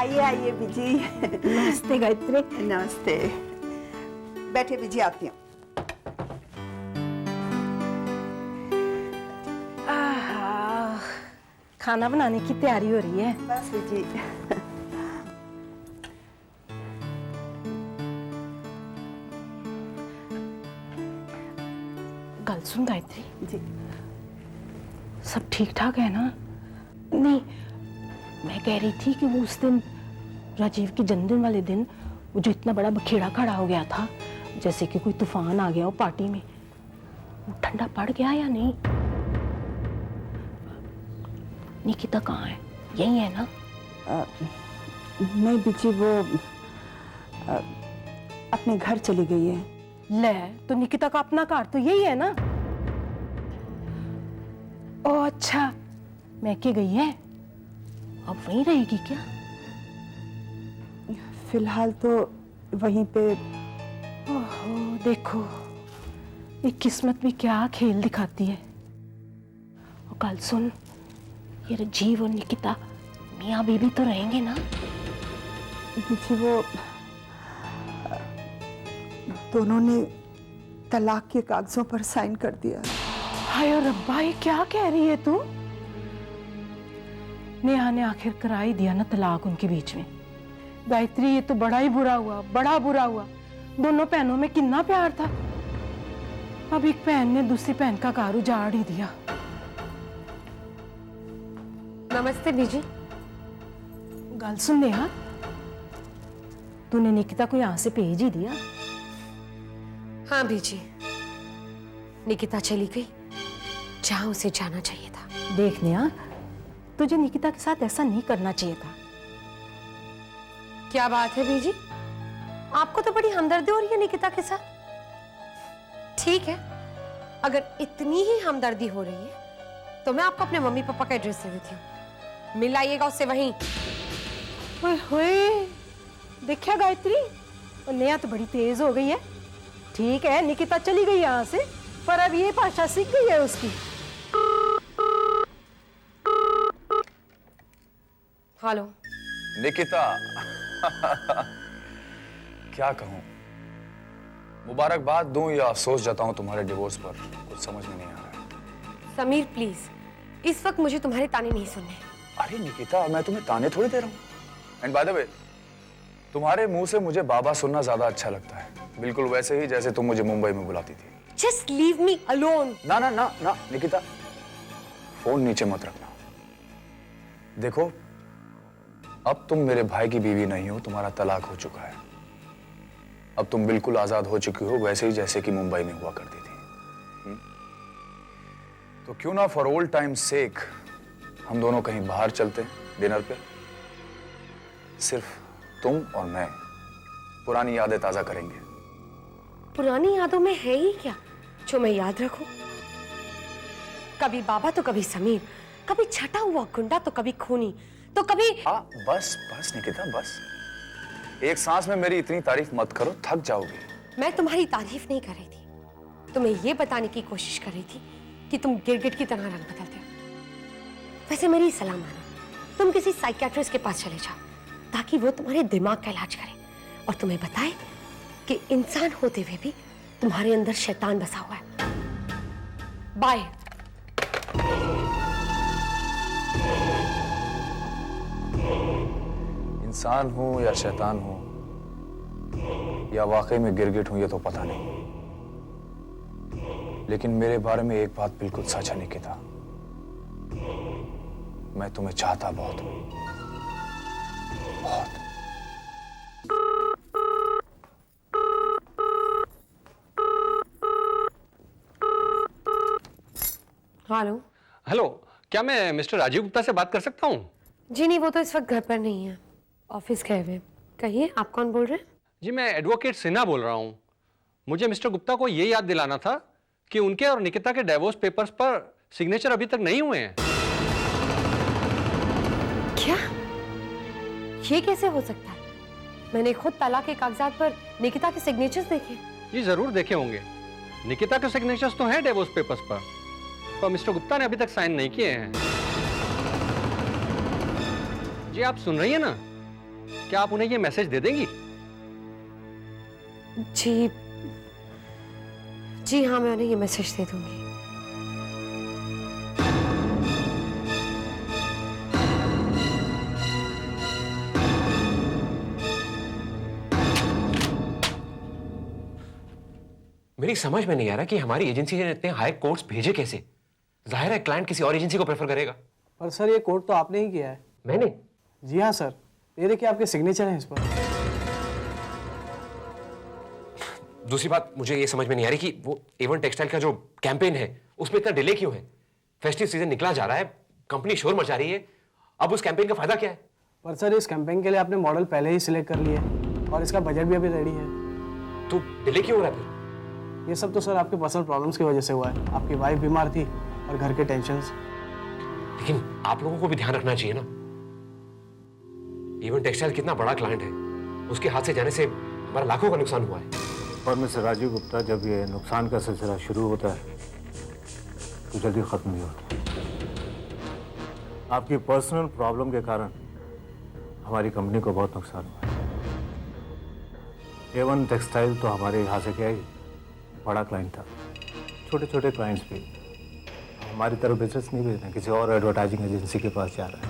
आइए आइए बीजी। नमस्ते गायत्री। नमस्ते, बैठे बीजी, आती हूँ। खाना बनाने की तैयारी हो रही है। बस बीजी। गल सुन गायत्री जी, सब ठीक ठाक है ना? नहीं, मैं कह रही थी कि वो उस दिन राजीव के जन्मदिन वाले दिन वो जो इतना बड़ा बखेड़ा खड़ा हो गया था, जैसे कि कोई तूफान आ गया हो पार्टी में, वो ठंडा पड़ गया या नहीं? निकिता कहाँ है? यही है ना? नहीं बीजी, वो अपने घर चली गई है। ले, तो निकिता का अपना घर तो यही है ना? ओ अच्छा, मैके गई है, अब वहीं रहेगी क्या? फिलहाल तो वहीं पे। ओहो, देखो ये किस्मत भी क्या खेल दिखाती है। और कल सुन, ये राजीव और निकिता मियाँ बीबी तो रहेंगे ना? बीजी, वो दोनों ने तलाक के कागजों पर साइन कर दिया। हाय रब्बा, ये क्या कह रही है तू? नेहा ने आखिर करा ही दिया ना तलाक उनके बीच में। गायत्री, ये तो बड़ा ही बुरा हुआ, बड़ा बुरा हुआ। दोनों बहनों में कितना प्यार था, अब एक बहन ने दूसरी बहन का घर उजाड़ ही दिया। नमस्ते बीजी। गल सुन नेहा, तूने निकिता को यहाँ से भेज ही दिया? हाँ बीजी, निकिता चली गई जहां उसे जाना चाहिए था। देख नेहा, तुझे निकिता के साथ ऐसा नहीं करना चाहिए था। क्या बात है बीजी, आपको तो बड़ी हमदर्दी हो रही है निकिता के साथ। ठीक है, अगर इतनी ही हमदर्दी हो रही है तो मैं आपको अपने मम्मी पापा का एड्रेस दे देती हूँ, मिल आइएगा उससे वहीं। ओए होए, देखा गायत्री, और नेहा तो बड़ी तेज हो गई है। ठीक है, निकिता चली गई यहाँ से, पर अब ये भाषा सीख गई है उसकी। हेलो निकिता। क्या कहूं, मुबारकबाद दूं या अफसोस जताऊं तुम्हारे डिवोर्स पर, कुछ समझ में नहीं आ रहा। समीर प्लीज, इस वक्त मुझे तुम्हारे ताने नहीं सुनने। अरे निकिता, मैं तुम्हें ताने थोड़ी दे रहा हूं। एंड बाय द वे, तुम्हारे मुंह से मुझे बाबा सुनना ज्यादा अच्छा लगता है, बिल्कुल वैसे ही जैसे तुम मुझे मुंबई में बुलाती थी। Just leave me alone. ना ना ना ना निकिता, फोन नीचे मत रखना। देखो, अब तुम मेरे भाई की बीवी नहीं हो, तुम्हारा तलाक हो चुका है। अब तुम बिल्कुल आजाद हो चुकी हो, वैसे ही जैसे कि मुंबई में हुआ करती थी। तो क्यों ना फॉर ओल्ड टाइम सेक हम दोनों कहीं बाहर चलते डिनर पे, सिर्फ तुम और मैं, पुरानी यादें ताजा करेंगे। पुरानी यादों में है ही क्या जो मैं याद रखूं? कभी बाबा तो कभी समीर, कभी छटा हुआ गुंडा तो कभी खूनी, तो कभी। हाँ बस बस निकिता, बस एक सांस में मेरी इतनी तारीफ मत करो, थक जाओगी। मैं तुम्हारी तारीफ नहीं कर रही थी, तुम्हें यह बताने की कोशिश कर रही थी कि तुम गिरगिट की तरह रंग बदलते हो। वैसे मेरी सलाह मानो, तुम किसी साइकियाट्रिस्ट के पास चले जाओ ताकि वो तुम्हारे दिमाग का इलाज करे और तुम्हें बताए कि इंसान होते हुए भी तुम्हारे अंदर शैतान बसा हुआ है। बाय। इंसान हूं या शैतान हूं या वाकई में गिरगिट हूं, ये तो पता नहीं, लेकिन मेरे बारे में एक बात बिल्कुल सच है निकिता, मैं तुम्हें चाहता बहुत हूं, बहुत। हेलो। हेलो, क्या मैं मिस्टर राजीव गुप्ता से बात कर सकता हूँ? जी नहीं, वो तो इस वक्त घर पर नहीं है, ऑफिस गए हुए। कहिए, आप कौन बोल रहे हैं? जी, मैं एडवोकेट सिन्हा बोल रहा हूँ। मुझे मिस्टर गुप्ता को ये याद दिलाना था कि उनके और निकिता के डिवोर्स पेपर्स पर सिग्नेचर अभी तक नहीं हुए हैं। क्या? ये कैसे हो सकता है? मैंने खुद तलाक के कागजात पर निकिता के सिग्नेचर्स देखे। जी जरूर देखे होंगे, निकिता के सिग्नेचर्स तो हैं डिवोर्स पेपर्स पर मिस्टर गुप्ता ने अभी तक साइन नहीं किए हैं। जी आप सुन रही है ना? क्या आप उन्हें ये मैसेज दे देंगी? जी जी हाँ, मैं उन्हें ये मैसेज दे दूंगी। मेरी समझ में नहीं आ रहा कि हमारी एजेंसी ने इतने हाई कोट्स भेजे कैसे। जाहिर है क्लाइंट किसी और एजेंसी को प्रेफर करेगा। पर सर ये कोड तो आपने ही किया है। मैंने? जी हाँ सर, ये देखिए आपके सिग्नेचर हैं इस पर। दूसरी बात मुझे ये समझ में नहीं आ रही कि वो A1 टेक्सटाइल का जो कैंपेन है उसमें इतना डिले क्यों है। फेस्टिव सीजन निकला जा रहा है, कंपनी शोर मचा रही है, अब उस कैंपेन का फायदा क्या है? पर सर इस कैंपेन के लिए आपने मॉडल पहले ही सिलेक्ट कर लिया है और इसका बजट भी अभी रेडी है। तो डिले क्यों हो रहा है फिर? ये सब तो सर आपके पर्सनल प्रॉब्लम्स की वजह से हुआ है। आपकी वाइफ बीमार थी और घर के टेंशन्स। लेकिन आप लोगों को भी ध्यान रखना चाहिए ना। A1 टेक्सटाइल कितना बड़ा क्लाइंट है, उसके हाथ से जाने से हमारा लाखों का नुकसान हुआ है। और मिस्टर राजीव गुप्ता, जब ये नुकसान का सिलसिला शुरू होता है तो जल्दी ख़त्म नहीं होता। आपकी पर्सनल प्रॉब्लम के कारण हमारी कंपनी को बहुत नुकसान हुआ है। A1 टेक्सटाइल तो हमारे यहाँ से क्या है, बड़ा क्लाइंट था। छोटे छोटे क्लाइंट्स भी हमारी तरफ बिजनेस नहीं भेज रहे, किसी और एडवर्टाइजिंग एजेंसी के पास जा रहा है।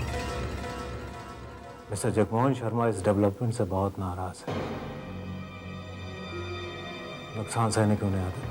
मिस्टर जगमोहन शर्मा इस डेवलपमेंट से बहुत नाराज है। नुकसान सहने क्यों नहीं आते?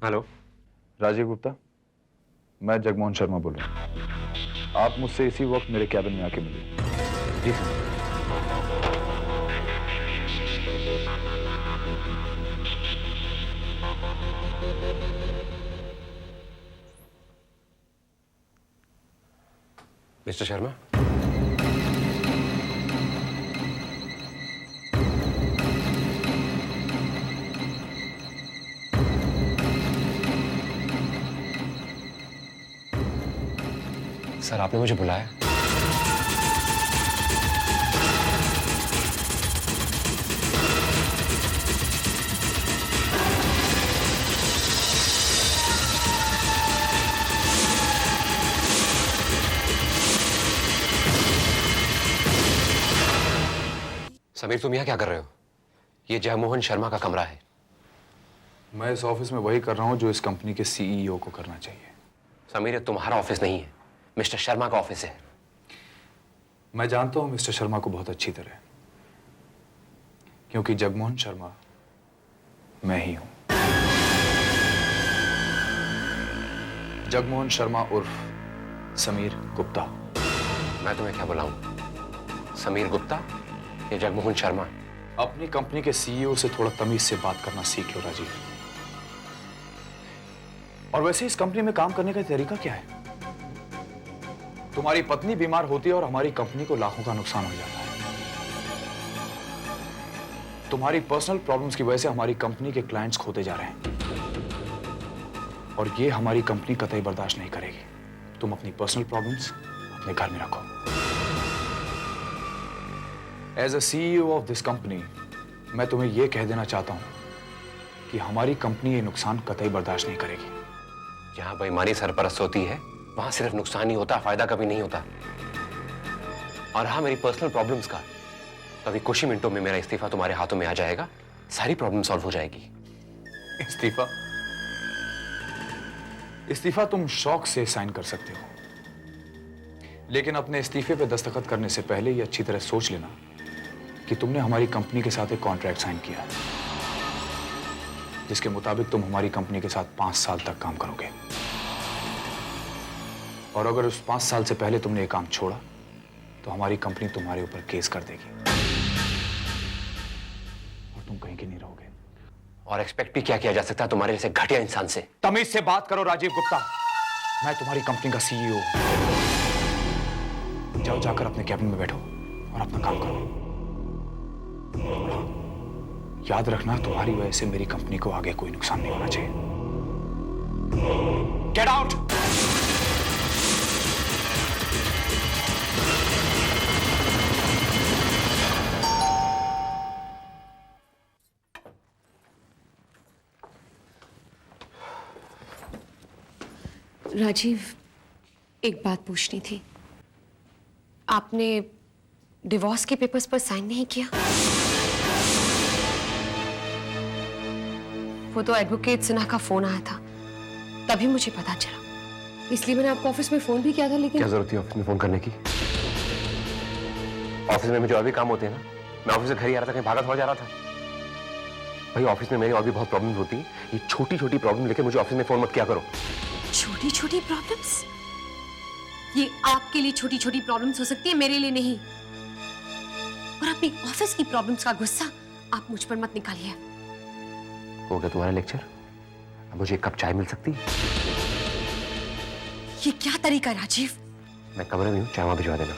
हेलो, राजीव गुप्ता, मैं जगमोहन शर्मा बोल रहा हूँ। आप मुझसे इसी वक्त मेरे कैबिन में आके मिलिए। जी सर। मिस्टर शर्मा, सर आपने मुझे बुलाया? समीर, तुम यहाँ क्या कर रहे हो? ये जगमोहन शर्मा का कमरा है। मैं इस ऑफिस में वही कर रहा हूँ जो इस कंपनी के CEO को करना चाहिए। समीर, ये तुम्हारा ऑफिस नहीं है, मिस्टर शर्मा का ऑफिस है। मैं जानता हूँ मिस्टर शर्मा को बहुत अच्छी तरह, क्योंकि जगमोहन शर्मा मैं ही हूं। जगमोहन शर्मा उर्फ समीर गुप्ता। मैं तुम्हें क्या बुलाऊं, समीर गुप्ता या जगमोहन शर्मा? अपनी कंपनी के CEO से थोड़ा तमीज से बात करना सीख लो राजीव। और वैसे इस कंपनी में काम करने का तरीका क्या है? तुम्हारी पत्नी बीमार होती है और हमारी कंपनी को लाखों का नुकसान हो जाता है। तुम्हारी पर्सनल प्रॉब्लम्स की वजह से हमारी कंपनी के क्लाइंट्स खोते जा रहे हैं और ये हमारी कंपनी कतई बर्दाश्त नहीं करेगी। तुम अपनी पर्सनल प्रॉब्लम्स अपने घर में रखो। As a CEO of this company, मैं तुम्हें यह कह देना चाहता हूं कि हमारी कंपनी ये नुकसान कतई बर्दाश्त नहीं करेगी। जहां बेईमानी सरपरस्त होती है वहां सिर्फ नुकसान ही होता, फायदा कभी नहीं होता। और हाँ, मेरी पर्सनल प्रॉब्लम्स का तो अभी कुछ ही मिनटों में मेरा इस्तीफा तुम्हारे हाथों में आ जाएगा, सारी प्रॉब्लम सॉल्व हो जाएगी। इस्तीफा? इस्तीफा तुम शौक से साइन कर सकते हो, लेकिन अपने इस्तीफे पे दस्तखत करने से पहले ये अच्छी तरह सोच लेना कि तुमने हमारी कंपनी के साथ एक कॉन्ट्रैक्ट साइन किया है, जिसके मुताबिक तुम हमारी कंपनी के साथ 5 साल तक काम करोगे। और अगर उस 5 साल से पहले तुमने ये काम छोड़ा तो हमारी कंपनी तुम्हारे ऊपर केस कर देगी और तुम कहीं की नहीं रहोगे। और एक्सपेक्ट भी क्या किया जा सकता है तुम्हारे जैसे घटिया इंसान से? तमीज से बात करो राजीव गुप्ता, मैं तुम्हारी कंपनी का CEO। जाओ, जाकर अपने कैबिन में बैठो और अपना काम करो। याद रखना, तुम्हारी वजह से मेरी कंपनी को आगे कोई नुकसान नहीं होना चाहिए। Get out. राजीव, एक बात पूछनी थी। आपने डिवोर्स के पेपर्स पर साइन नहीं किया? वो तो एडवोकेट सिन्हा का फोन आया था, तभी मुझे पता चला। इसलिए मैंने आपको ऑफिस में फोन भी किया था, लेकिन क्या जरूरत थी ऑफिस में फोन करने की? ऑफिस में मुझे और भी काम होते हैं ना। मैं ऑफिस से घर ही आ रहा था, कहीं भागा थोड़ा जा रहा था। भाई ऑफिस में मेरी और भी बहुत प्रॉब्लम होती है। ये छोटी छोटी प्रॉब्लम लेके मुझे ऑफिस में फोन मत किया करो। छोटी छोटी प्रॉब्लम्स? ये आपके लिए छोटी छोटी प्रॉब्लम्स हो सकती है, मेरे लिए नहीं। और अपनी ऑफिस की प्रॉब्लम्स का गुस्सा आप मुझ पर मत निकालिए। हो गया तुम्हारा लेक्चर? अब मुझे एक कप चाय मिल सकती है? ये क्या तरीका है राजीव? मैं कमरे में हूँ, चाय वहां भिजवा देना।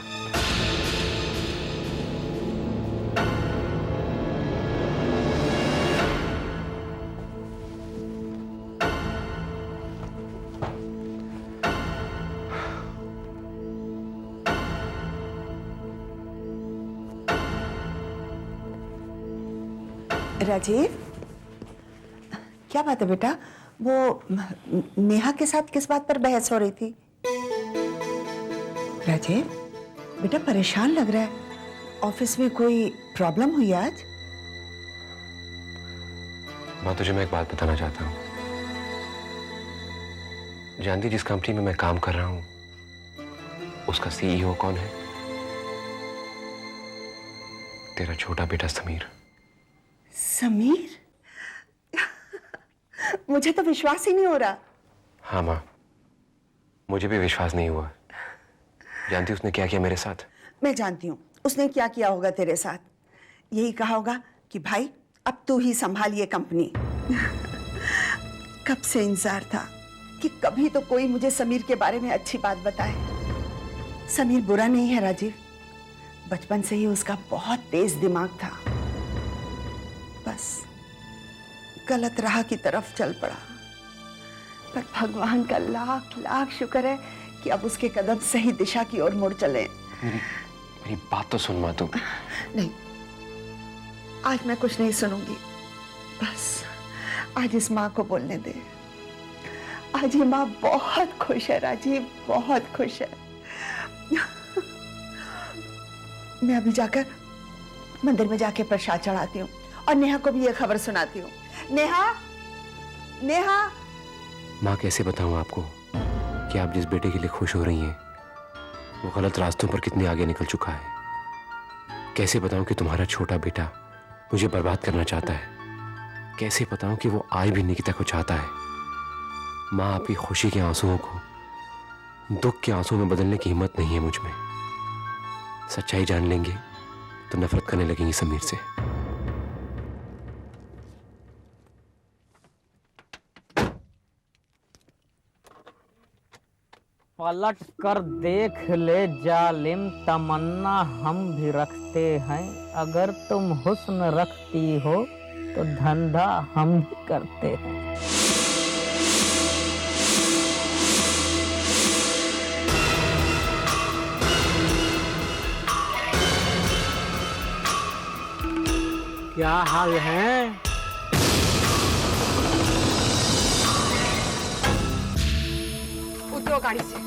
राजीव, क्या बात है बेटा? वो नेहा के साथ किस बात पर बहस हो रही थी? राजीव बेटा, परेशान लग रहा है। ऑफिस में कोई प्रॉब्लम हुई आज? माँ, तुझे मैं एक बात बताना चाहता हूँ। जानती जिस कंपनी में मैं काम कर रहा हूँ, उसका सीईओ कौन है? तेरा छोटा बेटा समीर। समीर? मुझे तो विश्वास ही नहीं हो रहा। हाँ माँ, मुझे भी विश्वास नहीं हुआ। जानती उसने क्या किया मेरे साथ? मैं जानती हूँ उसने क्या किया होगा तेरे साथ। यही कहा होगा कि भाई अब तू ही संभाल ये कंपनी। कब से इंतजार था कि कभी तो कोई मुझे समीर के बारे में अच्छी बात बताए। समीर बुरा नहीं है राजीव, बचपन से ही उसका बहुत तेज दिमाग था, बस गलत राह की तरफ चल पड़ा। पर भगवान का लाख लाख शुक्र है कि अब उसके कदम सही दिशा की ओर मुड़ चले। मेरी बात तो सुन माँ तू। नहीं, आज मैं कुछ नहीं सुनूंगी। बस आज इस माँ को बोलने दे। आज ये माँ बहुत खुश है राजीव, बहुत खुश है। मैं अभी जाकर मंदिर में जाके प्रसाद चढ़ाती हूँ और नेहा को भी ये खबर सुनाती हूँ। नेहा, नेहा। माँ, कैसे बताऊं आपको कि आप जिस बेटे के लिए खुश हो रही हैं, वो गलत रास्तों पर कितने आगे निकल चुका है। कैसे बताऊं कि तुम्हारा छोटा बेटा मुझे बर्बाद करना चाहता है। कैसे बताऊं कि वो आज भी निकिता को चाहता है। माँ, आपकी खुशी के आंसुओं को दुख के आंसुओं में बदलने की हिम्मत नहीं है मुझ में। सच्चाई जान लेंगे तो नफरत करने लगेंगी समीर से। पलट कर देख ले जालिम, तमन्ना हम भी रखते हैं। अगर तुम हुस्न रखती हो तो धंधा हम भी करते हैं। क्या हाल है? उतरो गाड़ी से।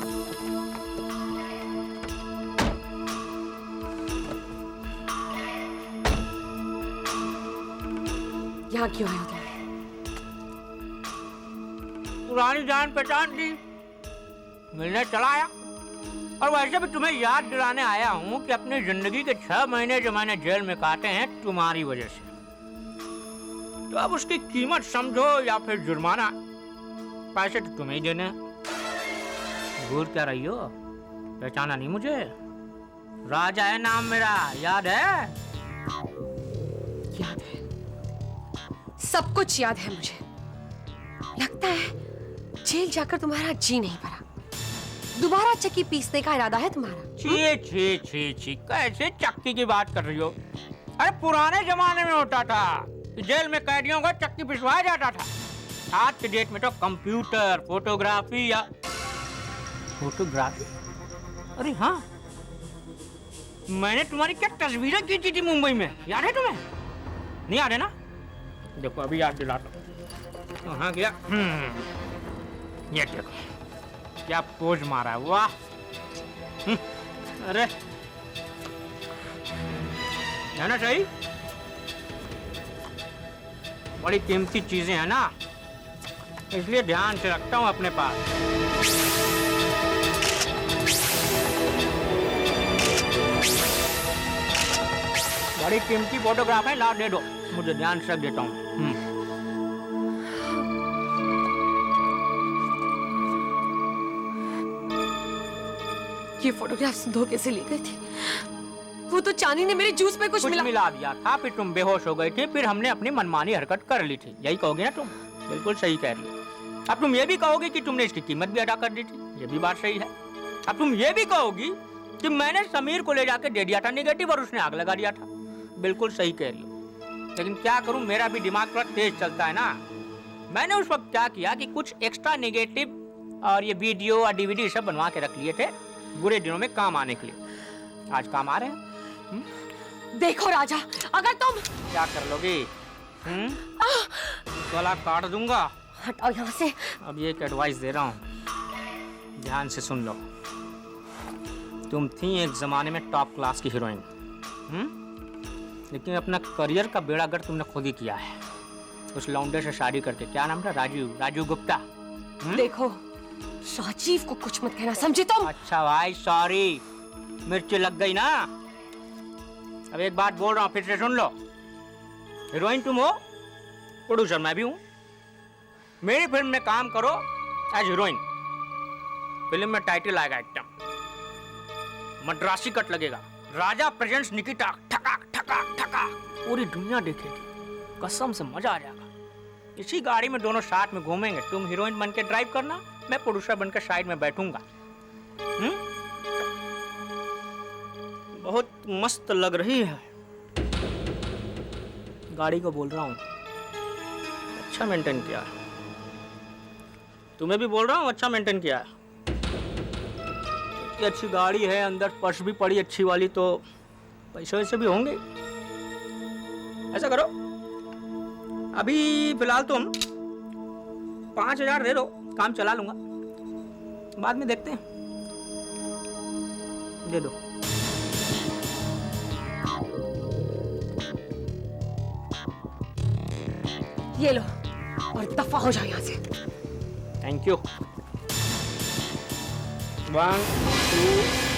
यहाँ क्यों आए हो तुम? पुरानी जान पहचान थी, मिलने चला आया। और वैसे भी तुम्हें याद दिलाने आया हूँ कि अपनी जिंदगी के 6 महीने जो मैंने जेल में काटे हैं तुम्हारी वजह से, तो अब उसकी कीमत समझो या फिर जुर्माना। पैसे तो तुम्हें ही देने हैं। भूल क्या रही हो? पहचाना नहीं मुझे? राजा है नाम मेरा, याद है? याद है, सब कुछ याद है मुझे। लगता है जेल जाकर तुम्हारा जी नहीं भरा। दोबारा चक्की पीसने का इरादा है तुम्हारा? छी छी छी छी, कैसे चक्की की बात कर रही हो? अरे पुराने जमाने में होता था, कि जेल में कैदियों को चक्की पिसवाया जाता था। आज के डेट में तो कंप्यूटर, फोटोग्राफी या फोटोग्राफी, अरे हाँ, मैंने तुम्हारी क्या तस्वीरें खींची थी मुंबई में, याद है तुम्हें? नहीं याद है ना? देखो अभी याद दिलाता हूँ। कहाँ गया? ये देखो क्या पोज मारा है, वाह। अरे है ना सही? बड़ी कीमती चीजें हैं ना, इसलिए ध्यान से रखता हूँ अपने पास। बड़ी कीमती फोटोग्राफ है, ला दे दो मुझे, ध्यान से रख देता हूँ। ये फोटोग्राफ्स धोखे से ली गई थी। वो तो चांदी ने मेरे जूस में कुछ मिला दिया था, फिर तुम बेहोश हो गए थे, फिर हमने अपनी मनमानी हरकत कर ली थी। यही कहोगे ना तुम? बिल्कुल सही कह रही हो। अब तुम ये भी कहोगे कि तुमने इसकी कीमत भी अदा कर दी थी, ये भी बात सही है। अब तुम ये भी कहोगी कि मैंने समीर को ले जाके दे दिया था नेगेटिव और उसने आग लगा दिया था। बिल्कुल सही कह रही हो, लेकिन क्या करूं, मेरा भी दिमाग थोड़ा तेज चलता है ना। मैंने उस वक्त क्या किया कि कुछ एक्स्ट्रा नेगेटिव और ये वीडियो और DVD सब बनवा के रख लिए थे, बुरे दिनों में काम आने के लिए। आज काम आ रहे हैं। देखो राजा, अगर तुम क्या कर लोगी? गला काट दूंगा। हटाओ यहाँ से। अब ये एक एडवाइस दे रहा हूँ, ध्यान से सुन लो। तुम थी एक जमाने में टॉप क्लास की हीरोइन, लेकिन अपना करियर का बेड़ा गर्क तुमने खुद ही किया है उस लौंडे से शादी करके। क्या नाम था? राजू गुप्ता। देखो राजीव को कुछ मत कहना, समझे तुम? अच्छा भाई, सॉरी, मिर्च लग गई ना। अब एक बात बोल रहा हूँ, फिर से सुन लो। हीरोइन तुम हो, प्रोड्यूसर मैं भी हूँ। मेरी फिल्म में काम करो एज हीरोइन। फिल्म में टाइटल आएगा एकदम मद्रासी कट लगेगा, राजा प्रेजेंट्स निकिता, ठकाक ठकाक ठकाक, पूरी दुनिया देखेगी, कसम से मजा आ जाएगा। इसी गाड़ी में दोनों साथ में घूमेंगे, तुम हीरोइन बन के ड्राइव करना, मैं प्रोड्यूसर बनकर साइड में बैठूंगा। बहुत मस्त लग रही है। गाड़ी को बोल रहा हूँ, अच्छा मेंटेन किया। तुम्हें भी बोल रहा हूँ, अच्छा मेंटेन किया। इतनी अच्छी गाड़ी है, अंदर पर्स भी पड़ी अच्छी वाली, तो पैसे वैसे भी होंगे। ऐसा करो, अभी फिलहाल तुम 5,000 दे दो, काम चला लूंगा, बाद में देखते हैं। दे दो। ये लो और दफा हो जाओ यहाँ से। Thank you. 1 2